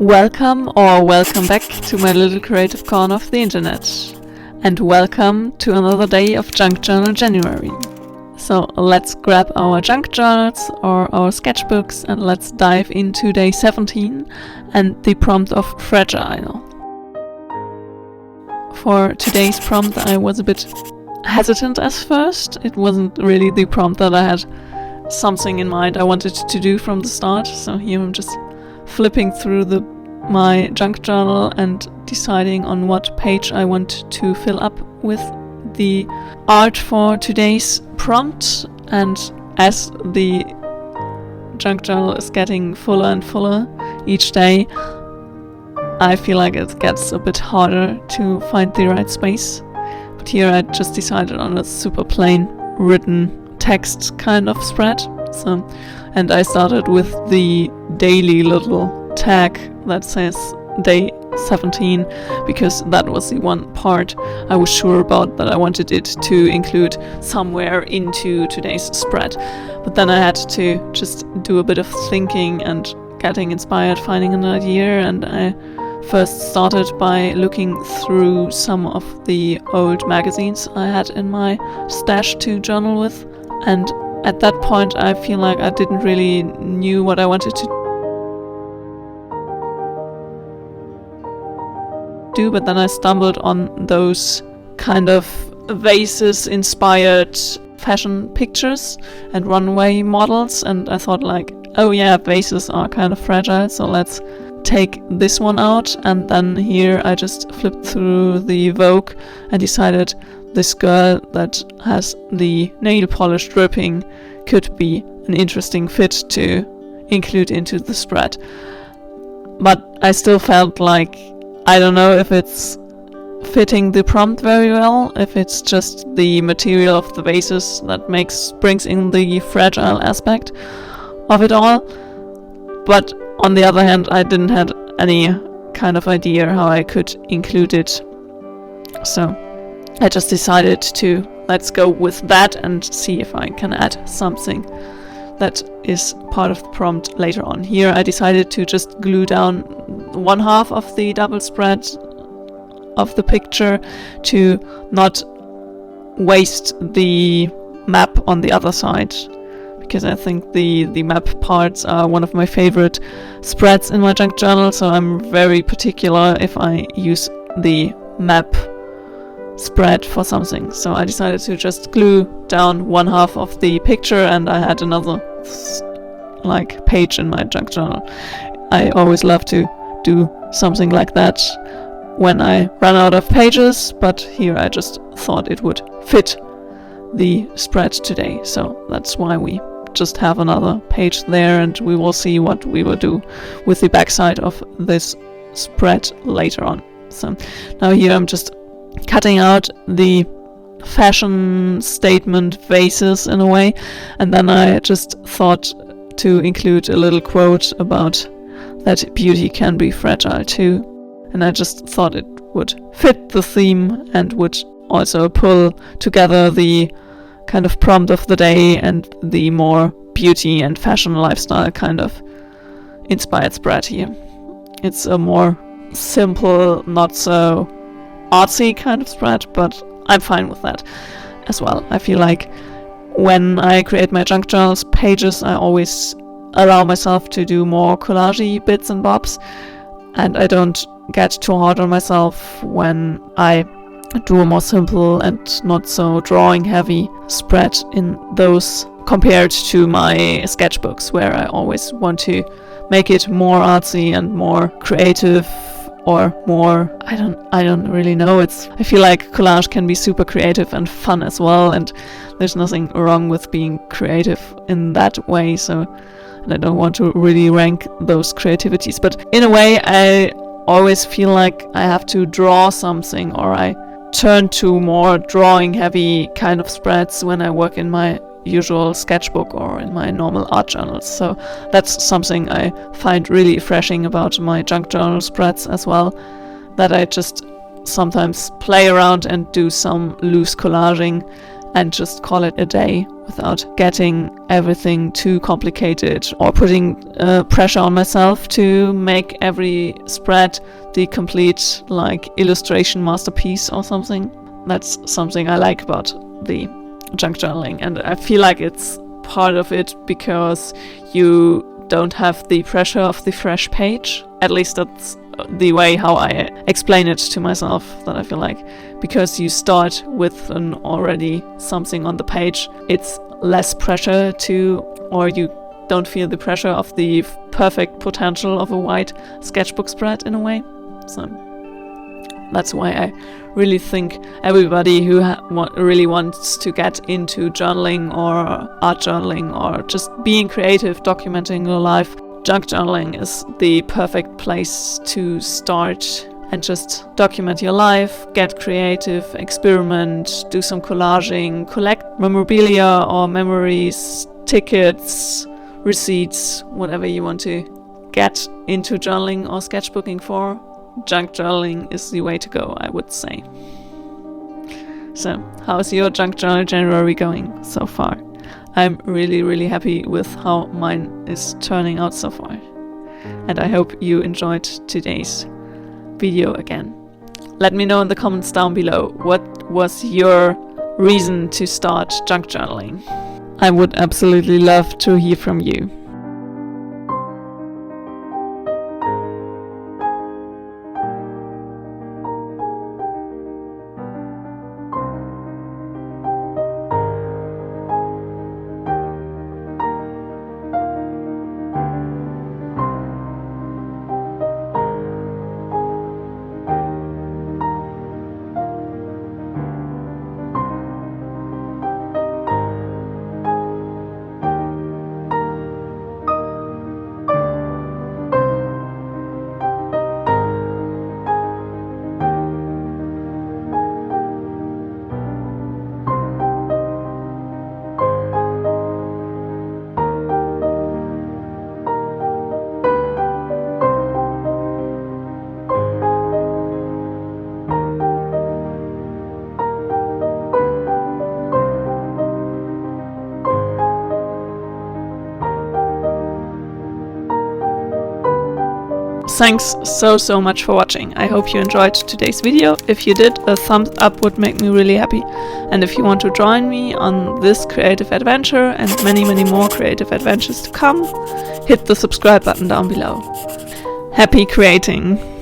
Welcome back to my little creative corner of the internet. And welcome to another day of Junk Journal January. So let's grab our junk journals or our sketchbooks and let's dive into day 17 and the prompt of fragile. For today's prompt I was a bit hesitant at first. It wasn't really the prompt that I had something in mind I wanted to do from the start. So here I'm just flipping through my junk journal and deciding on what page I want to fill up with the art for today's prompt. And as the junk journal is getting fuller and fuller each day, I feel like it gets a bit harder to find the right space. But here I just decided on a super plain written text kind of spread. And I started with the daily little tag that says day 17 because that was the one part I was sure about that I wanted it to include somewhere into today's spread. But then I had to just do a bit of thinking and getting inspired, finding an idea, and I first started by looking through some of the old magazines I had in my stash to journal with. And at that point I feel like I didn't really knew what I wanted to do, but then I stumbled on those kind of vases inspired fashion pictures and runway models, and I thought like, oh yeah, vases are kind of fragile, so let's take this one out. And then here I just flipped through the Vogue and decided this girl that has the nail polish dripping could be an interesting fit to include into the spread. But I still felt like I don't know if it's fitting the prompt very well, if it's just the material of the vases that brings in the fragile aspect of it all. But on the other hand, I didn't have any kind of idea how I could include it. So I just decided to let's go with that and see if I can add something that is part of the prompt later on. Here I decided to just glue down one half of the double spread of the picture to not waste the map on the other side, because I think the map parts are one of my favorite spreads in my junk journal, so I'm very particular if I use the map spread for something. So I decided to just glue down one half of the picture, and I had another page in my junk journal. I always love to do something like that when I run out of pages, but here I just thought it would fit the spread today, so that's why we just have another page there, and we will see what we will do with the backside of this spread later on. So now here I'm just cutting out the fashion statement vases in a way, and then I just thought to include a little quote about that beauty can be fragile too, and I just thought it would fit the theme and would also pull together the kind of prompt of the day and the more beauty and fashion lifestyle kind of inspired spread here. It's a more simple, not so artsy kind of spread, but I'm fine with that as well. I feel like when I create my junk journals pages, I always allow myself to do more collagey bits and bobs, and I don't get too hard on myself when I do a more simple and not so drawing heavy spread in those compared to my sketchbooks, where I always want to make it more artsy and more creative, or more, I don't really know. I feel like collage can be super creative and fun as well, and there's nothing wrong with being creative in that way, and I don't want to really rank those creativities, but in a way I always feel like I have to draw something, or I turn to more drawing heavy kind of spreads when I work in my usual sketchbook or in my normal art journals. So that's something I find really refreshing about my junk journal spreads as well, that I just sometimes play around and do some loose collaging and just call it a day without getting everything too complicated or putting pressure on myself to make every spread the complete like illustration masterpiece or something. That's something I like about the junk journaling, and I feel like it's part of it because you don't have the pressure of the fresh page. At least that's the way how I explain it to myself, that I feel like because you start with an already something on the page, it's less pressure to, or you don't feel the pressure of the perfect potential of a white sketchbook spread in a way. So that's why I really think everybody who really wants to get into journaling or art journaling or just being creative, documenting your life, junk journaling is the perfect place to start and just document your life, get creative, experiment, do some collaging, collect memorabilia or memories, tickets, receipts, whatever you want to get into journaling or sketchbooking for. Junk journaling is the way to go, I would say. So, how's your junk journal January going so far? I'm really happy with how mine is turning out so far. And I hope you enjoyed today's video again. Let me know in the comments down below, what was your reason to start junk journaling? I would absolutely love to hear from you. Thanks so much for watching. I hope you enjoyed today's video. If you did, a thumbs up would make me really happy. And if you want to join me on this creative adventure and many more creative adventures to come, hit the subscribe button down below. Happy creating!